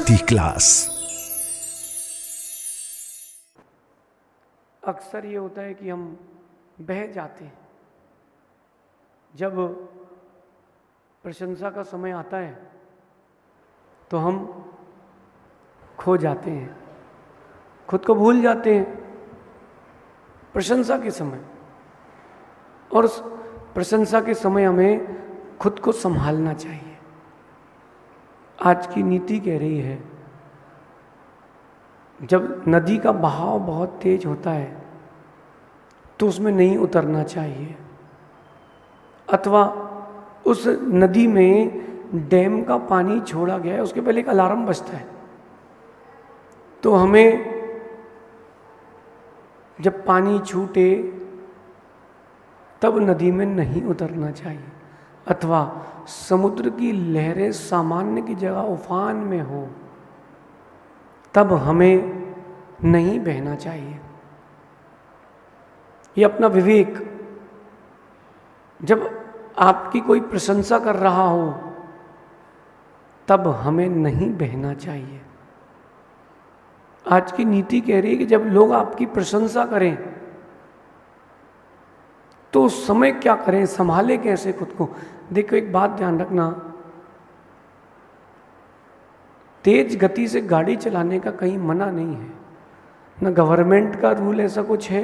City class. अक्सर ये होता है कि हम बह जाते हैं जब प्रशंसा का समय आता है, तो हम खो जाते हैं, खुद को भूल जाते हैं प्रशंसा के समय। और उस प्रशंसा के समय हमें खुद को संभालना चाहिए। आज की नीति कह रही है, जब नदी का बहाव बहुत तेज होता है तो उसमें नहीं उतरना चाहिए, अथवा उस नदी में डैम का पानी छोड़ा गया है, उसके पहले एक अलार्म बजता है, तो हमें जब पानी छूटे तब नदी में नहीं उतरना चाहिए, अथवा समुद्र की लहरें सामान्य की जगह उफान में हो तब हमें नहीं बहना चाहिए। ये अपना विवेक, जब आपकी कोई प्रशंसा कर रहा हो तब हमें नहीं बहना चाहिए। आज की नीति कह रही है कि जब लोग आपकी प्रशंसा करें तो उस समय क्या करें, संभाले कैसे खुद को। देखो, एक बात ध्यान रखना, तेज गति से गाड़ी चलाने का कहीं मना नहीं है, ना गवर्नमेंट का रूल ऐसा कुछ है,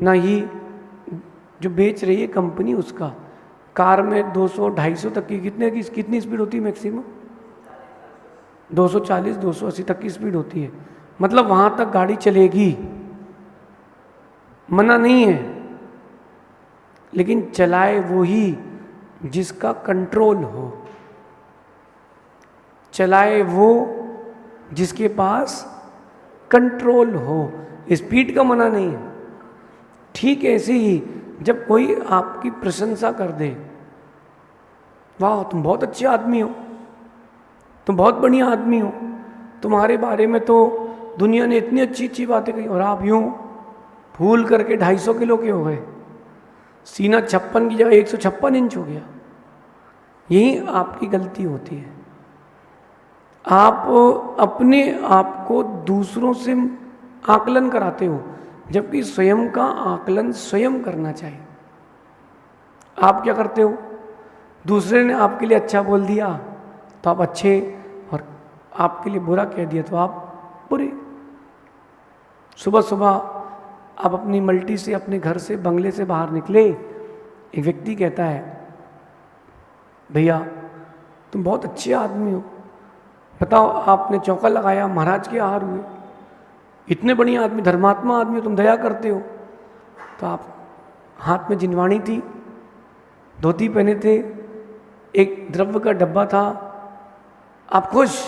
ना ही जो बेच रही है कंपनी उसका। कार में 200-250 तक की कितनी स्पीड होती है मैक्सिमम? 240-280 तक की स्पीड होती है, मतलब वहाँ तक गाड़ी चलेगी, मना नहीं है। लेकिन चलाए वो ही जिसका कंट्रोल हो, चलाए वो जिसके पास कंट्रोल हो। स्पीड का मना नहीं है। ठीक ऐसे ही जब कोई आपकी प्रशंसा कर दे, वाह तुम बहुत अच्छे आदमी हो, तुम बहुत बढ़िया आदमी हो, तुम्हारे बारे में तो दुनिया ने इतनी अच्छी अच्छी बातें कही, और आप यूं फूल करके 250 किलो के हो गए, सीना 56 की जगह 156 इंच हो गया। यही आपकी गलती होती है। आप अपने आप को दूसरों से आकलन कराते हो, जबकि स्वयं का आकलन स्वयं करना चाहिए। आप क्या करते हो, दूसरे ने आपके लिए अच्छा बोल दिया तो आप अच्छे, और आपके लिए बुरा कह दिया तो आप बुरे। सुबह सुबह आप अपनी मल्टी से, अपने घर से, बंगले से बाहर निकले, एक व्यक्ति कहता है, भैया तुम बहुत अच्छे आदमी हो, बताओ आपने चौका लगाया, महाराज के आहार हुए, इतने बढ़िया आदमी, धर्मात्मा आदमी हो, तुम दया करते हो। तो आप हाथ में जिनवाणी थी, धोती पहने थे, एक द्रव्य का डब्बा था, आप खुश,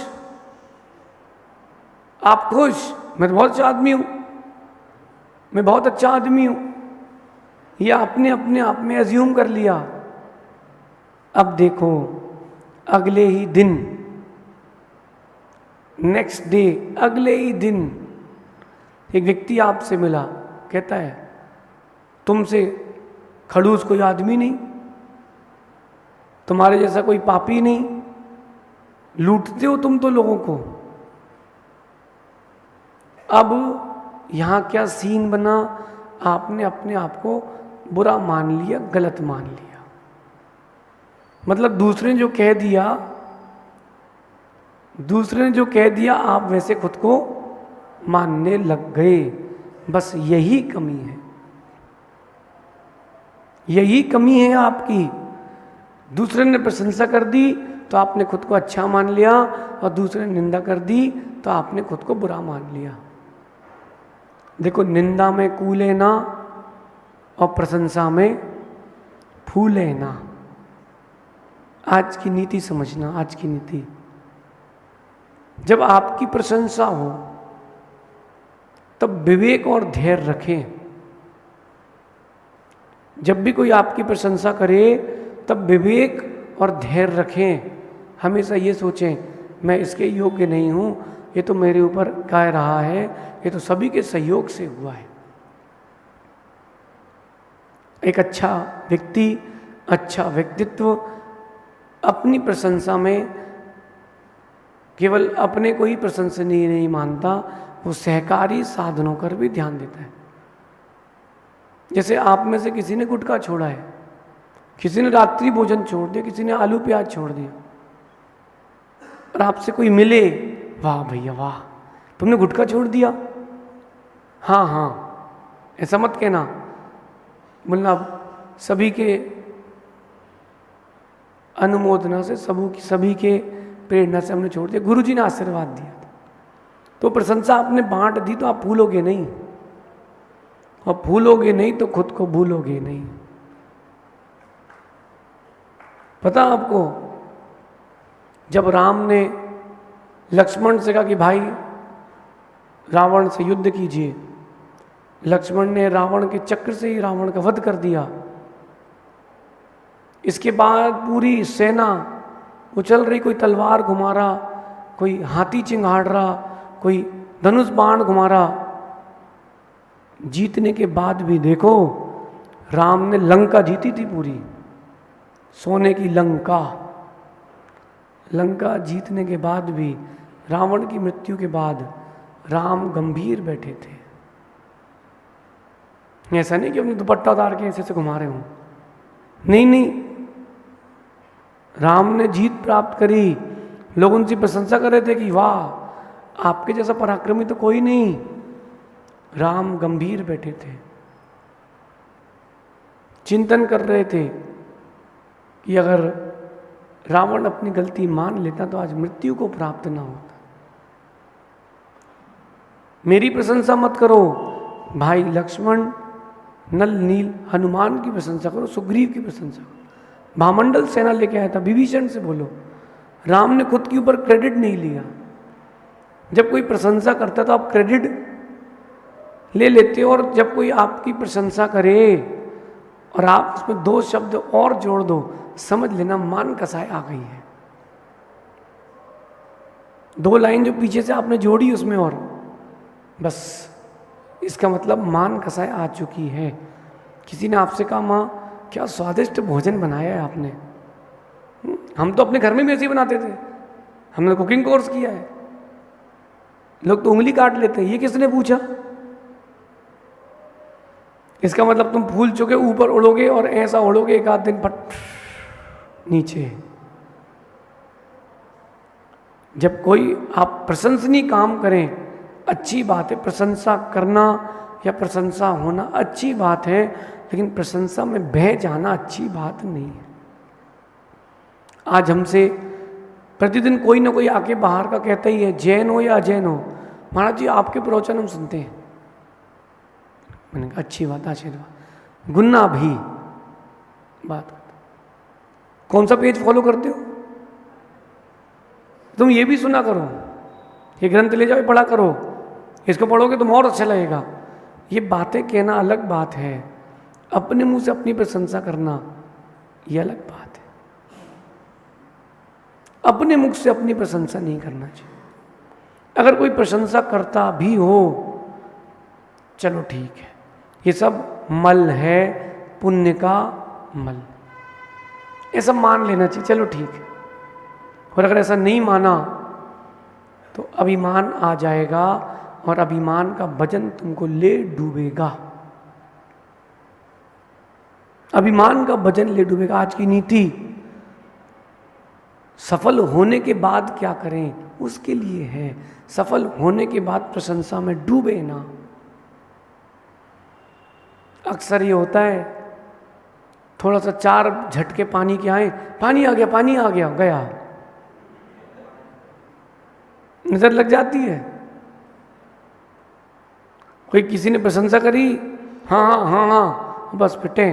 आप खुश, मैं तो बहुत अच्छा आदमी हूं, मैं बहुत अच्छा आदमी हूं, या आपने अपने आप में अज्यूम कर लिया। अब देखो, अगले ही दिन, नेक्स्ट डे, अगले ही दिन एक व्यक्ति आपसे मिला, कहता है तुमसे खड़ूस कोई आदमी नहीं, तुम्हारे जैसा कोई पापी नहीं, लूटते हो तुम तो लोगों को। अब यहां क्या सीन बना, आपने अपने आप को बुरा मान लिया, गलत मान लिया। मतलब दूसरे ने जो कह दिया आप वैसे खुद को मानने लग गए। बस यही कमी है, यही कमी है आपकी। दूसरे ने प्रशंसा कर दी तो आपने खुद को अच्छा मान लिया, और दूसरे ने निंदा कर दी तो आपने खुद को बुरा मान लिया। देखो, निंदा में कूले ना और प्रशंसा में फूले ना। आज की नीति समझना, आज की नीति, जब आपकी प्रशंसा हो तब विवेक और धैर्य रखें। जब भी कोई आपकी प्रशंसा करे तब विवेक और धैर्य रखें। हमेशा ये सोचें, मैं इसके योग्य नहीं हूं, ये तो मेरे ऊपर गा रहा है, ये तो सभी के सहयोग से हुआ है। एक अच्छा व्यक्ति, अच्छा व्यक्तित्व अपनी प्रशंसा में केवल अपने को ही प्रशंसनीय नहीं मानता, वो सहकारी साधनों पर भी ध्यान देता है। जैसे आप में से किसी ने गुटखा छोड़ा है, किसी ने रात्रि भोजन छोड़ दिया, किसी ने आलू प्याज छोड़ दिया, और आपसे कोई मिले, वाह भैया वाह तुमने गुटखा छोड़ दिया, हाँ हाँ, ऐसा मत कहना, बोलना सभी के अनुमोदना से, सभी के प्रेरणा से हमने छोड़ दिया, गुरुजी ने आशीर्वाद दिया था। तो प्रशंसा आपने बांट दी तो आप भूलोगे नहीं, और भूलोगे नहीं तो खुद को भूलोगे नहीं। पता आपको, जब राम ने लक्ष्मण से कहा कि भाई रावण से युद्ध कीजिए, लक्ष्मण ने रावण के चक्र से ही रावण का वध कर दिया। इसके बाद पूरी सेना उछल रही, कोई तलवार घुमा रहा, कोई हाथी चिंगाड़ रहा, कोई धनुष बाण घुमा रहा। जीतने के बाद भी देखो, राम ने लंका जीती थी पूरी, सोने की लंका। लंका जीतने के बाद भी, रावण की मृत्यु के बाद राम गंभीर बैठे थे। ऐसा नहीं कि अपने दुपट्टा उतार के ऐसे घुमा रहे हों, नहीं नहीं, राम ने जीत प्राप्त करी, लोग उनकी प्रशंसा कर रहे थे कि वाह आपके जैसा पराक्रमी तो कोई नहीं। राम गंभीर बैठे थे, चिंतन कर रहे थे कि अगर रावण अपनी गलती मान लेता तो आज मृत्यु को प्राप्त ना होता। मेरी प्रशंसा मत करो भाई लक्ष्मण, नल नील हनुमान की प्रशंसा करो, सुग्रीव की प्रशंसा करो। महामंडल सेना लेके आया था, विभीषण से बोलो। राम ने खुद के ऊपर क्रेडिट नहीं लिया। जब कोई प्रशंसा करता तो आप क्रेडिट ले लेते हो, और जब कोई आपकी प्रशंसा करे और आप उसमें 2 शब्द और जोड़ दो, समझ लेना मान कसाई आ गई है। 2 लाइन जो पीछे से आपने जोड़ी उसमें, और बस इसका मतलब मान कसाई आ चुकी है। किसी ने आपसे कहा माँ क्या स्वादिष्ट भोजन बनाया है आपने। हम तो अपने घर में भी ऐसे ही बनाते थे, हमने कुकिंग कोर्स किया है। लोग तो उंगली काट लेते हैं, ये किसने पूछा। इसका मतलब तुम फूल चुके ऊपर उड़ोगे और ऐसा उड़ोगे एक आध दिन फट नीचे। जब कोई आप प्रशंसनीय काम करें अच्छी बात है, प्रशंसा करना या प्रशंसा होना अच्छी बात है, लेकिन प्रशंसा में बह जाना अच्छी बात नहीं है। आज हमसे प्रतिदिन कोई ना कोई आके बाहर का कहता ही है, जैन हो या अजैन हो, महाराज जी आपके प्रवचन हम सुनते हैं। मैंने कहा अच्छी बात, आशीर्वाद। गुन्ना भी बात, कौन सा पेज फॉलो करते हो तुम, ये भी सुना करो, ये ग्रंथ ले जाओ पढ़ा करो, इसको पढ़ोगे तुम और अच्छा लगेगा। ये बातें कहना अलग बात है, अपने मुंह से अपनी प्रशंसा करना ये अलग बात है। अपने मुख से अपनी प्रशंसा नहीं करना चाहिए। अगर कोई प्रशंसा करता भी हो, चलो ठीक है, ये सब मल है, पुण्य का मल, ये सब मान लेना चाहिए, चलो ठीक है। और अगर ऐसा नहीं माना तो अभिमान आ जाएगा, और अभिमान का वजन तुमको ले डूबेगा। अभिमान का वजन ले डूबेगा। आज की नीति सफल होने के बाद क्या करें उसके लिए है। सफल होने के बाद प्रशंसा में डूबे ना। अक्सर ये होता है, थोड़ा सा 4 झटके पानी के आए, पानी आ गया, पानी आ गया, गया, नजर लग जाती है। कोई किसी ने प्रशंसा करी, हाँ हाँ हाँ हाँ, बस पिटे।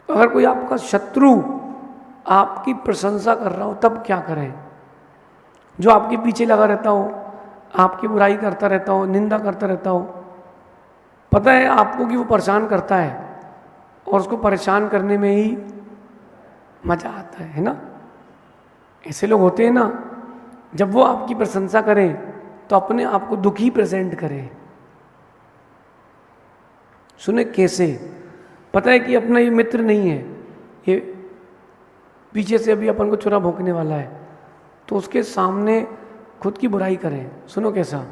अगर कोई आपका शत्रु आपकी प्रशंसा कर रहा हो तब क्या करें। जो आपके पीछे लगा रहता हो, आपकी बुराई करता रहता हो, निंदा करता रहता हो, पता है आपको कि वो परेशान करता है, और उसको परेशान करने में ही मजा आता है ना। ऐसे लोग होते हैं ना, जब वो आपकी प्रशंसा करें तो अपने आप को दुखी प्रेजेंट करें। सुने कैसे, पता है कि अपना ये मित्र नहीं है, ये पीछे से अभी अपन को छुरा भोंकने वाला है, तो उसके सामने खुद की बुराई करें। सुनो कैसा,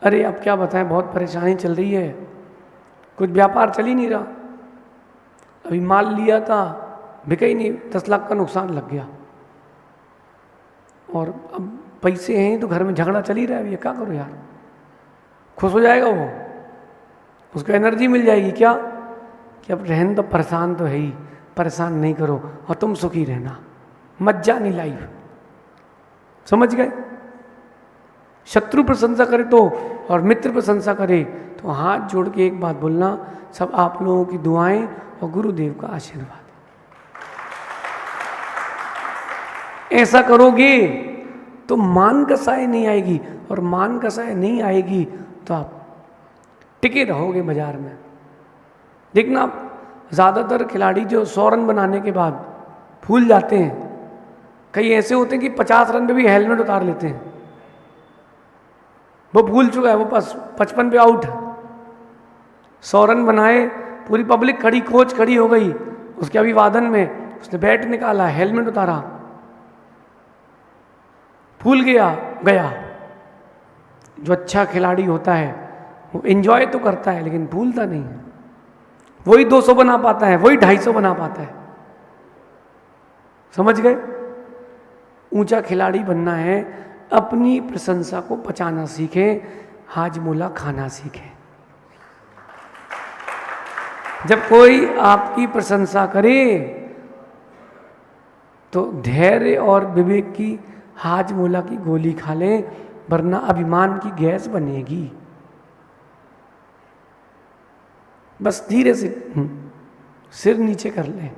अरे अब क्या बताएं, बहुत परेशानी चल रही है, कुछ व्यापार चल ही नहीं रहा, अभी माल लिया था बिका ही नहीं, 10 लाख का नुकसान लग गया, और अब पैसे हैं तो घर में झगड़ा चल ही रहा है, अभी क्या करो यार। खुश हो जाएगा वो, उसको एनर्जी मिल जाएगी क्या कि अब रहन तो, परेशान तो है ही, परेशान नहीं करो और तुम सुखी रहना, मजा नहीं लाइफ। समझ गए? शत्रु प्रशंसा करे तो और मित्र प्रशंसा करे तो हाथ जोड़ के एक बात बोलना, सब आप लोगों की दुआएं और गुरुदेव का आशीर्वाद। ऐसा करोगे तो मान कसाई नहीं आएगी, और मान कसाई नहीं आएगी तो आप टिके रहोगे बाजार में। देखना, ज़्यादातर खिलाड़ी जो 100 रन बनाने के बाद भूल जाते हैं, कई ऐसे होते हैं कि 50 रन पे भी हेलमेट उतार लेते हैं, वो भूल चुका है, वो बस 55 पे आउट है। 100 रन बनाए, पूरी पब्लिक खड़ी, कोच खड़ी हो गई, उसके अभिवादन में उसने बैट निकाला, हेलमेट उतारा, भूल गया। जो अच्छा खिलाड़ी होता है वो एंजॉय तो करता है लेकिन भूलता नहीं है। वही 200 बना पाता है, वही 250 बना पाता है। समझ गए? ऊंचा खिलाड़ी बनना है, अपनी प्रशंसा को पचाना सीखे, हाजमोला खाना सीखे। जब कोई आपकी प्रशंसा करे तो धैर्य और विवेक की हाजमोला की गोली खा लें, वरना अभिमान की गैस बनेगी। बस धीरे से सिर नीचे कर लें,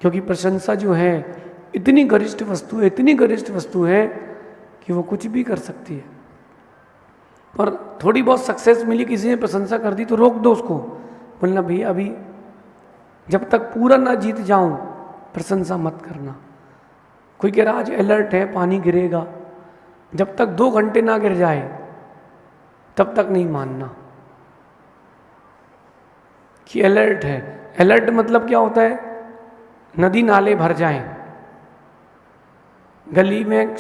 क्योंकि प्रशंसा जो है इतनी गरिष्ठ वस्तु है, इतनी गरिष्ठ वस्तु है कि वो कुछ भी कर सकती है। और थोड़ी बहुत सक्सेस मिली, किसी ने प्रशंसा कर दी तो रोक दो उसको, बोलना भैया अभी जब तक पूरा ना जीत जाऊं प्रशंसा मत करना। कोई कह रहा आज अलर्ट है, पानी गिरेगा, जब तक 2 घंटे ना गिर जाए तब तक नहीं मानना कि अलर्ट है। अलर्ट मतलब क्या होता है? नदी नाले भर जाएं, गली में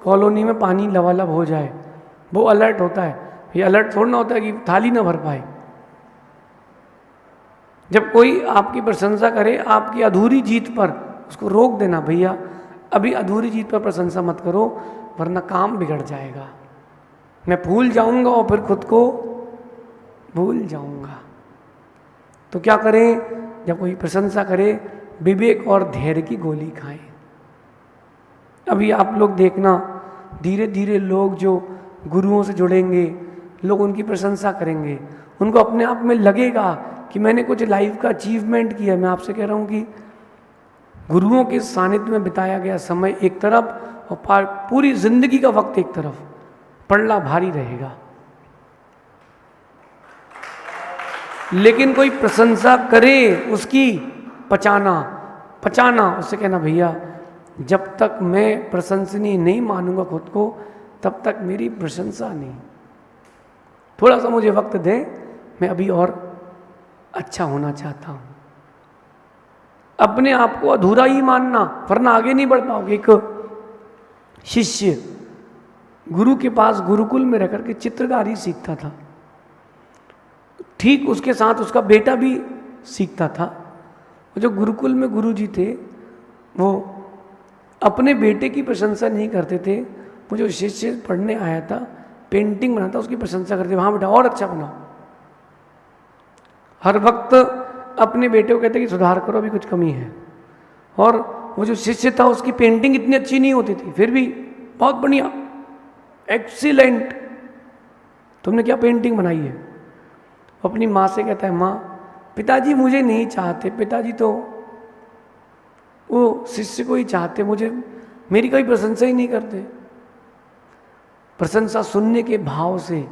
कॉलोनी में पानी लबालब हो जाए, वो अलर्ट होता है। ये अलर्ट थोड़ा ना होता है कि थाली ना भर पाए। जब कोई आपकी प्रशंसा करे आपकी अधूरी जीत पर, उसको रोक देना, भैया अभी अधूरी जीत पर प्रशंसा मत करो वरना काम बिगड़ जाएगा, मैं भूल जाऊंगा और फिर खुद को भूल जाऊंगा। तो क्या करें? जब कोई प्रशंसा करे विवेक और धैर्य की गोली खाएं। अभी आप लोग देखना, धीरे धीरे लोग जो गुरुओं से जुड़ेंगे, लोग उनकी प्रशंसा करेंगे, उनको अपने आप में लगेगा कि मैंने कुछ लाइफ का अचीवमेंट किया। मैं आपसे कह रहा हूँ कि गुरुओं के सानिध्य में बिताया गया समय एक तरफ और पूरी जिंदगी का वक्त एक तरफ, पड़ना भारी रहेगा। लेकिन कोई प्रशंसा करे उसकी पचाना, उससे कहना भैया जब तक मैं प्रशंसनीय नहीं मानूंगा खुद को तब तक मेरी प्रशंसा नहीं, थोड़ा सा मुझे वक्त दे, मैं अभी और अच्छा होना चाहता हूं। अपने आप को अधूरा ही मानना, वरना आगे नहीं बढ़ पाओगे। एक शिष्य गुरु के पास गुरुकुल में रहकर के चित्रकारी सीखता था, ठीक उसके साथ उसका बेटा भी सीखता था। जो गुरुकुल में गुरुजी थे वो अपने बेटे की प्रशंसा नहीं करते थे, वो जो शिष्य पढ़ने आया था, पेंटिंग बनाता, उसकी प्रशंसा करते, हाँ बेटा और अच्छा बनाओ। हर वक्त अपने बेटे को कहते कि सुधार करो, अभी कुछ कमी है। और वो जो शिष्य था उसकी पेंटिंग इतनी अच्छी नहीं होती थी, फिर भी बहुत बढ़िया, एक्सीलेंट, तुमने क्या पेंटिंग बनाई है। अपनी माँ से कहता है, माँ पिताजी मुझे नहीं चाहते, पिताजी तो वो शिष्य को ही चाहते, मुझे मेरी कोई प्रशंसा ही नहीं करते। प्रशंसा सुनने के भाव से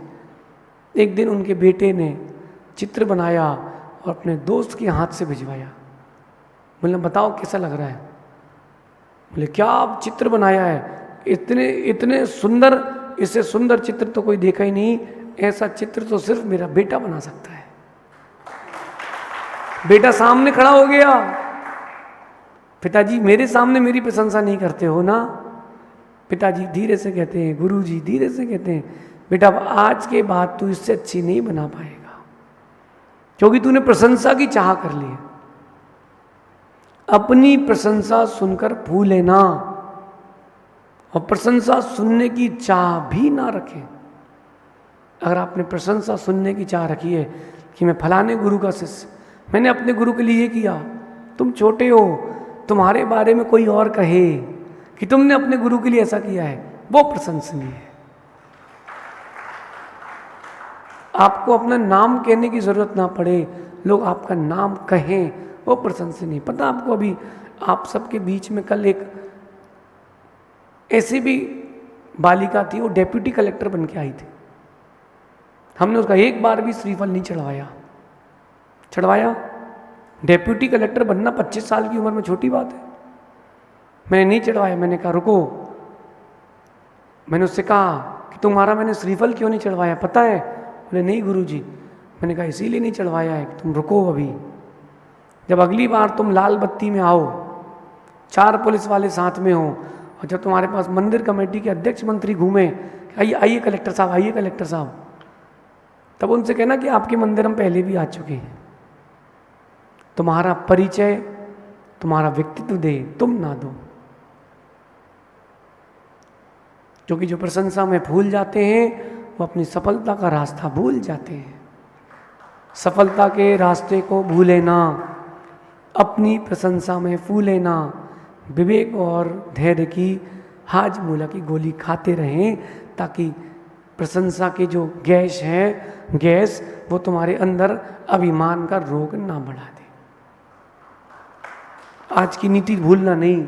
एक दिन उनके बेटे ने चित्र बनाया और अपने दोस्त के हाथ से भिजवाया। बोले बताओ कैसा लग रहा है। बोले क्या आप चित्र बनाया है, इतने सुंदर, इससे सुंदर चित्र तो कोई देखा ही नहीं, ऐसा चित्र तो सिर्फ मेरा बेटा बना सकता है। बेटा सामने खड़ा हो गया, पिताजी मेरे सामने मेरी प्रशंसा नहीं करते हो ना? पिताजी धीरे से कहते हैं, गुरुजी धीरे से कहते हैं, बेटा आज के बाद तू इससे अच्छी नहीं बना पाएगा, क्योंकि तूने प्रशंसा की चाह कर ली है। अपनी प्रशंसा सुनकर भूले ना, और प्रशंसा सुनने की चाह भी ना रखें। अगर आपने प्रशंसा सुनने की चाह रखी है कि मैं फलाने गुरु का शिष्य, मैंने अपने गुरु के लिए ये किया, तुम छोटे हो, तुम्हारे बारे में कोई और कहे कि तुमने अपने गुरु के लिए ऐसा किया है, वो प्रशंसनीय है। आपको अपना नाम कहने की जरूरत ना पड़े, लोग आपका नाम कहें, वो प्रशंसनीय। पता आपको, अभी आप सबके बीच में कल एक ऐसी भी बालिका थी, वो डेप्यूटी कलेक्टर बन के आई थी। हमने उसका एक बार भी श्रीफल नहीं चढ़वाया। डेप्यूटी कलेक्टर बनना 25 साल की उम्र में छोटी बात है। मैंने नहीं चढ़वाया। मैंने कहा रुको, मैंने उससे कहा कि तुम्हारा मैंने श्रीफल क्यों नहीं चढ़वाया पता है? बोले नहीं गुरुजी। मैंने कहा इसीलिए नहीं चढ़वाया है कि तुम रुको, अभी जब अगली बार तुम लाल बत्ती में आओ, 4 पुलिस वाले साथ में हो, और जब तुम्हारे पास मंदिर कमेटी के अध्यक्ष मंत्री घूमे, आइए कलेक्टर साहब, आइए कलेक्टर साहब, तब उनसे कहना कि आपके मंदिर हम पहले भी आ चुके हैं, तुम्हारा परिचय, तुम्हारा व्यक्तित्व दे, तुम ना दो। क्योंकि जो प्रशंसा में भूल जाते हैं वो अपनी सफलता का रास्ता भूल जाते हैं। सफलता के रास्ते को भूले ना, अपनी प्रशंसा में फूले ना, विवेक और धैर्य की हाजमूला की गोली खाते रहें, ताकि प्रशंसा के जो गैस वो तुम्हारे अंदर अभिमान का रोग ना बढ़ा दे। आज की नीति भूलना नहीं।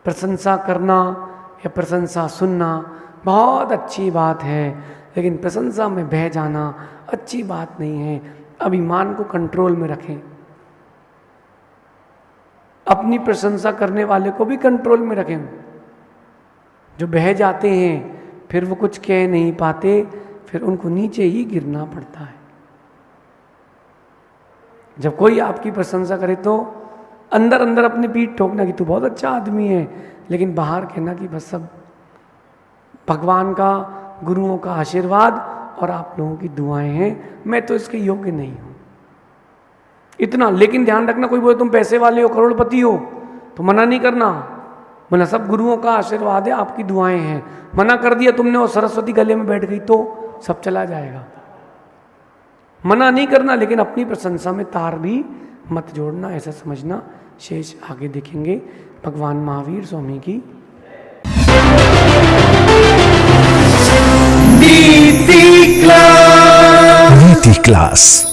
प्रशंसा करना या प्रशंसा सुनना बहुत अच्छी बात है, लेकिन प्रशंसा में बह जाना अच्छी बात नहीं है। अभिमान को कंट्रोल में रखें। अपनी प्रशंसा करने वाले को भी कंट्रोल में रखें। जो बह जाते हैं फिर वो कुछ कह नहीं पाते, फिर उनको नीचे ही गिरना पड़ता है। जब कोई आपकी प्रशंसा करे तो अंदर अंदर अपनी पीठ ठोकना कि तू बहुत अच्छा आदमी है, लेकिन बाहर कहना कि बस सब भगवान का, गुरुओं का आशीर्वाद और आप लोगों की दुआएं हैं, मैं तो इसके योग्य नहीं हूं। इतना। लेकिन ध्यान रखना, कोई बोले तुम पैसे वाले हो, करोड़पति हो, तो मना नहीं करना। बोला सब गुरुओं का आशीर्वाद है, आपकी दुआएं हैं। मना कर दिया तुमने और सरस्वती गले में बैठ गई तो सब चला जाएगा। मना नहीं करना, लेकिन अपनी प्रशंसा में तार भी मत जोड़ना, ऐसा समझना। शेष आगे देखेंगे। भगवान महावीर स्वामी की नीति क्लास।